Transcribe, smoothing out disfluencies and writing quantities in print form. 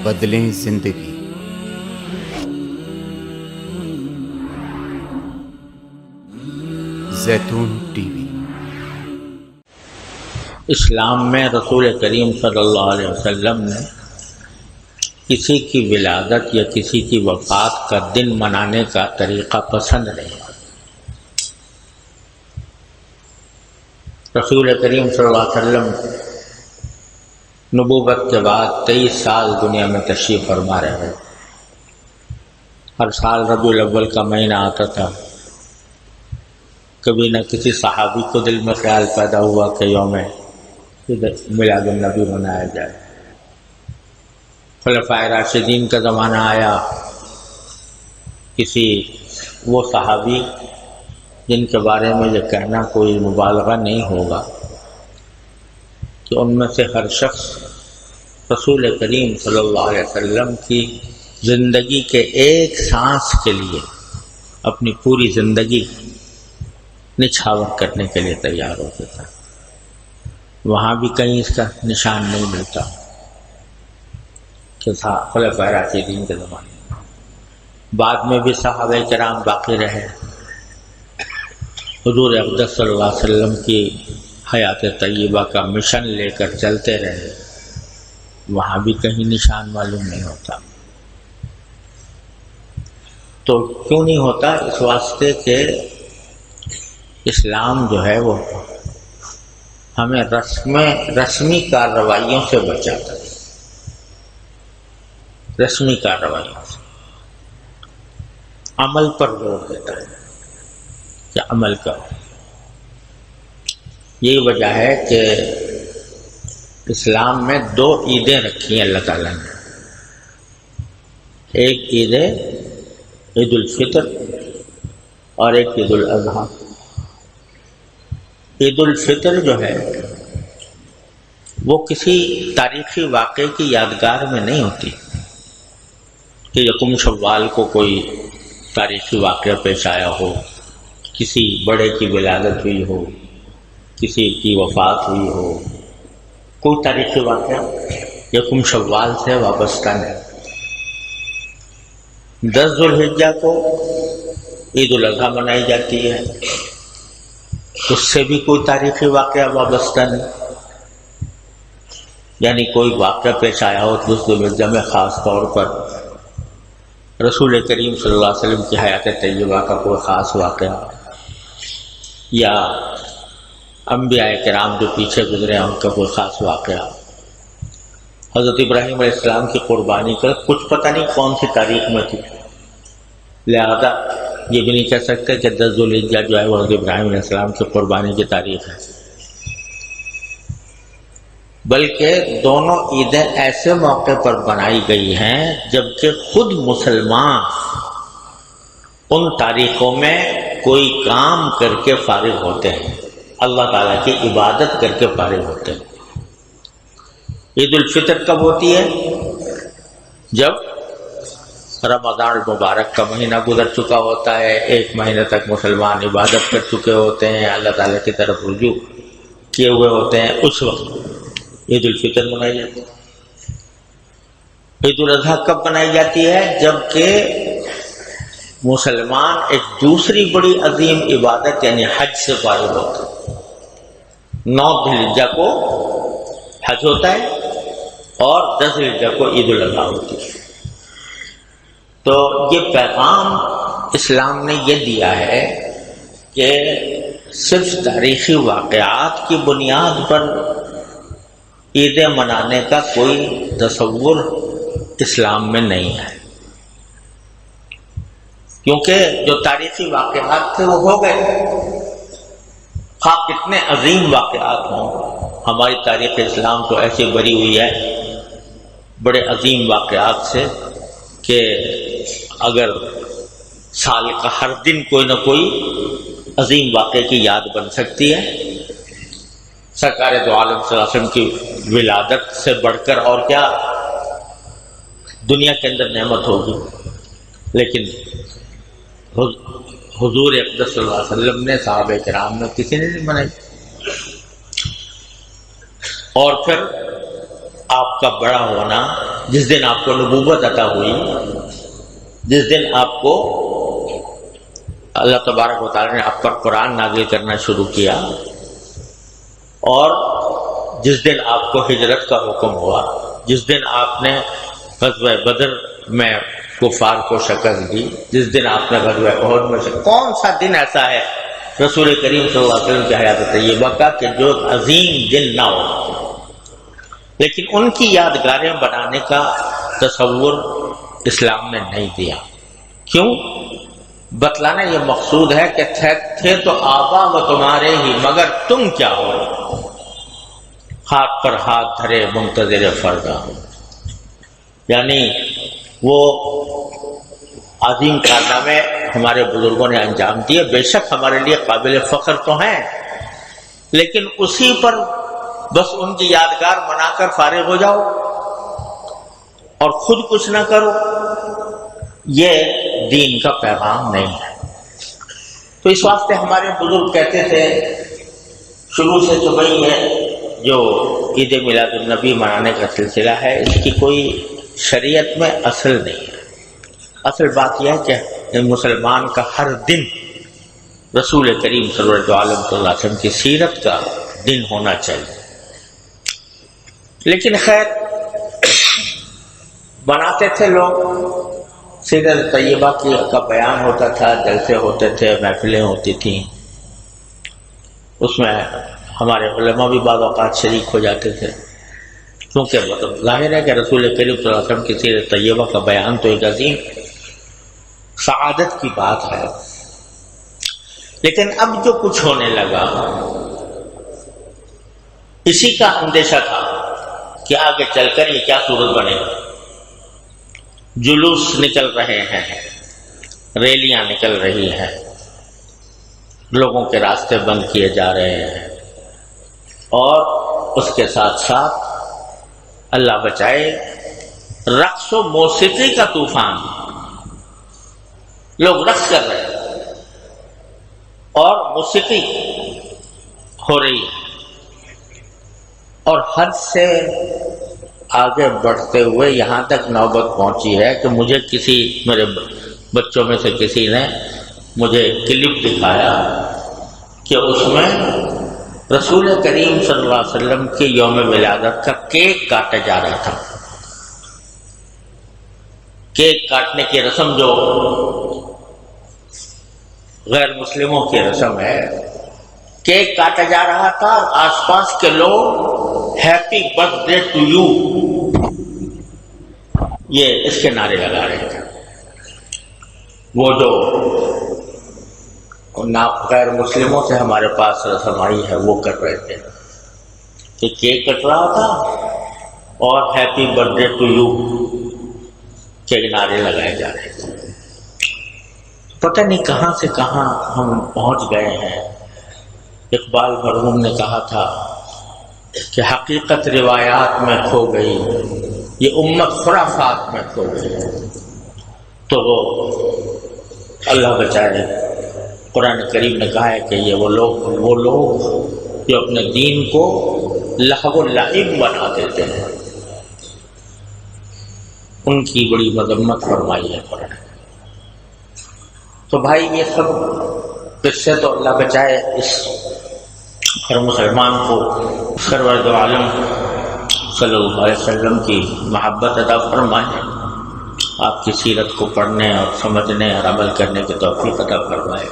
بدلیں زندگی۔ زیتون ٹی وی۔ اسلام میں رسول کریم صلی اللہ علیہ وسلم نے کسی کی ولادت یا کسی کی وفات کا دن منانے کا طریقہ پسند نہیں۔ رسول کریم صلی اللہ علیہ وسلم نبوت کے بعد 23 سال دنیا میں تشریف فرما رہے ہیں۔ ہر سال ربیع الاول کا مہینہ آتا تھا، کبھی نہ کسی صحابی کو دل میں خیال پیدا ہوا کہ یوم میلاد النبی منایا جائے۔ خلفائے راشدین کا زمانہ آیا، کسی وہ صحابی جن کے بارے میں یہ کہنا کوئی مبالغہ نہیں ہوگا کہ ان میں سے ہر شخص رسول کریم صلی اللہ علیہ وسلم کی زندگی کے ایک سانس کے لیے اپنی پوری زندگی نچھاور کرنے کے لیے تیار ہوتا تھا۔ وہاں بھی کہیں اس کا نشان نہیں ملتا کہ خلفائے راشدین کے زمانے میں۔ بعد میں بھی صحابہ کرام باقی رہے، حضور اقدس صلی اللہ علیہ وسلم کی حیات طیبہ کا مشن لے کر چلتے رہے، وہاں بھی کہیں نشان معلوم نہیں ہوتا۔ تو کیوں نہیں ہوتا؟ اس واسطے کہ اسلام جو ہے وہ ہمیں رسمی کارروائیوں سے بچاتا ہے، رسمی کارروائیوں سے عمل پر زور دیتا ہے کہ عمل کرو۔ یہی وجہ ہے کہ اسلام میں 2 عیدیں رکھی ہیں اللہ تعالیٰ نے۔ ایک عید ہے عید الفطر اور ایک عید الاضحیٰ۔ عید الفطر جو ہے وہ کسی تاریخی واقعے کی یادگار میں نہیں ہوتی کہ یکم شوال کو کوئی تاریخی واقعہ پیش آیا ہو، کسی بڑے کی ولادت ہوئی ہو، کسی کی وفات ہوئی ہو، کوئی تاریخی واقعہ یکم شوال سے وابستہ نہیں۔ 10 ذوالحجہ کو عید الاضحیٰ منائی جاتی ہے، اس سے بھی کوئی تاریخی واقعہ وابستہ نہیں، یعنی کوئی واقعہ پیش آیا ہو 10 ذوالحجہ میں، خاص طور پر رسول کریم صلی اللہ علیہ وسلم کی حیات طیبہ کا کوئی خاص واقعہ، یا انبیاء کرام جو پیچھے گزرے ہیں ان کا کوئی خاص واقعہ۔ حضرت ابراہیم علیہ السلام کی قربانی کا کچھ پتہ نہیں کون سی تاریخ میں تھی، لہذا یہ بھی نہیں کہہ سکتے کہ 10 ذوالحجہ جو ہے وہ حضرت ابراہیم علیہ السلام کی قربانی کی تاریخ ہے، بلکہ دونوں عیدیں ایسے موقع پر بنائی گئی ہیں جبکہ خود مسلمان ان تاریخوں میں کوئی کام کر کے فارغ ہوتے ہیں، اللہ تعالیٰ کی عبادت کر کے فارغ ہوتے ہیں۔ عید الفطر کب ہوتی ہے؟ جب رمضان المبارک کا مہینہ گزر چکا ہوتا ہے، 1 مہینے تک مسلمان عبادت کر چکے ہوتے ہیں، اللہ تعالیٰ کی طرف رجوع کیے ہوئے ہوتے ہیں، اس وقت عید الفطر منائی جاتی ہے۔ عید الاضحیٰ کب منائی جاتی ہے؟ جبکہ مسلمان ایک دوسری بڑی عظیم عبادت یعنی حج سے فارغ ہوتا ہے۔ 9 ذوالحجہ کو حج ہوتا ہے اور 10 ذوالحجہ کو عید الاضحیٰ ہوتی ہے۔ تو یہ پیغام اسلام نے یہ دیا ہے کہ صرف تاریخی واقعات کی بنیاد پر عیدیں منانے کا کوئی تصور اسلام میں نہیں ہے، کیونکہ جو تاریخی واقعات تھے وہ ہو گئے، خواہ کتنے عظیم واقعات ہوں۔ ہماری تاریخ اسلام تو ایسی بری ہوئی ہے بڑے عظیم واقعات سے کہ اگر سال کا ہر دن کوئی نہ کوئی عظیم واقعے کی یاد بن سکتی ہے۔ سرکار دو عالم صلی اللہ علیہ وسلم کی ولادت سے بڑھ کر اور کیا دنیا کے اندر نعمت ہوگی، لیکن حضور اقدس صلی اللہ علیہ وسلم نے، صحابہ کرام نے، کسی نے نہیں منائی۔ اور پھر آپ کا بڑا ہونا جس دن آپ کو نبوت عطا ہوئی، جس دن آپ کو اللہ تبارک و تعالیٰ نے آپ پر قرآن نازل کرنا شروع کیا، اور جس دن آپ کو ہجرت کا حکم ہوا، جس دن آپ نے غزوہ بدر میں کفار کو شکست دی، جس دن آپ نے غزوہ احد میں کون سا دن ایسا ہے رسول کریم صلی اللہ علیہ وسلم کی حیات طیبہ کا کہ جو عظیم دن نہ ہو؟ لیکن ان کی یادگاریں بنانے کا تصور اسلام نے نہیں دیا۔ کیوں؟ بتلانا یہ مقصود ہے کہ تھے تو آبا و تمہارے ہی، مگر تم کیا ہو؟ ہاتھ پر ہاتھ دھرے منتظر فردا، یعنی وہ عظیم کارنامے ہمارے بزرگوں نے انجام دیے، بے شک ہمارے لیے قابل فخر تو ہیں، لیکن اسی پر بس ان کی یادگار بنا کر فارغ ہو جاؤ اور خود کچھ نہ کرو، یہ دین کا پیغام نہیں ہے۔ تو اس واسطے ہمارے بزرگ کہتے تھے شروع سے تو وہی ہے، جو عید میلاد النبی منانے کا سلسلہ ہے اس کی کوئی شریعت میں اصل نہیں ہے۔ اصل بات یہ ہے کہ مسلمان کا ہر دن رسول کریم صلی اللہ علیہ وسلم کی سیرت کا دن ہونا چاہیے۔ لیکن خیر بناتے تھے لوگ، سیرت طیبہ کا بیان ہوتا تھا، جلسے ہوتے تھے، محفلیں ہوتی تھیں، اس میں ہمارے علماء بھی بعض اوقات شریک ہو جاتے تھے، کیونکہ ظاہر ہے کہ رسول کریم صلی اللہ علیہ وسلم کی سیرت طیبہ کا بیان تو ایک عظیم سعادت کی بات ہے۔ لیکن اب جو کچھ ہونے لگا اسی کا اندیشہ تھا کہ آگے چل کر یہ کیا صورت بنے گا۔ جلوس نکل رہے ہیں، ریلیاں نکل رہی ہیں، لوگوں کے راستے بند کیے جا رہے ہیں، اور اس کے ساتھ ساتھ اللہ بچائے رقص و موسیقی کا طوفان، لوگ رقص کر رہے ہیں اور موسیقی ہو رہی ہے، اور حد سے آگے بڑھتے ہوئے یہاں تک نوبت پہنچی ہے کہ مجھے میرے بچوں میں سے کسی نے مجھے کلپ دکھایا کہ اس میں رسول کریم صلی اللہ علیہ وسلم کے یوم ولادت کا کیک کاٹا جا رہا تھا۔ کیک کاٹنے کی رسم جو غیر مسلموں کی رسم ہے، کیک کاٹا جا رہا تھا اور آس پاس کے لوگ happy birthday to you یہ اس کے نعرے لگا رہے تھے۔ وہ جو غیر مسلموں سے ہمارے پاس رسم آئی ہے وہ کر رہے تھے کہ کیک کٹ رہا تھا اور happy birthday to you کے نعرے لگائے جا رہے تھے۔ پتہ نہیں کہاں سے کہاں ہم پہنچ گئے ہیں۔ اقبال مرحوم نے کہا تھا کہ حقیقت روایات میں کھو گئی، یہ امت خرافات میں کھو گئی۔ تو وہ اللہ بچائے، قرآن کریم نے کہا ہے کہ یہ وہ لوگ جو اپنے دین کو لہو و لعب بنا دیتے ہیں، ان کی بڑی مذمت فرمائی ہے قرآن۔ تو بھائی یہ سب قصے تو اللہ بچائے اس ہر مسلمان کو سرور دو عالم صلی اللہ علیہ وسلم کی محبت عطا فرمائے، آپ کی سیرت کو پڑھنے اور سمجھنے اور عمل کرنے کی توفیق عطا فرمائے۔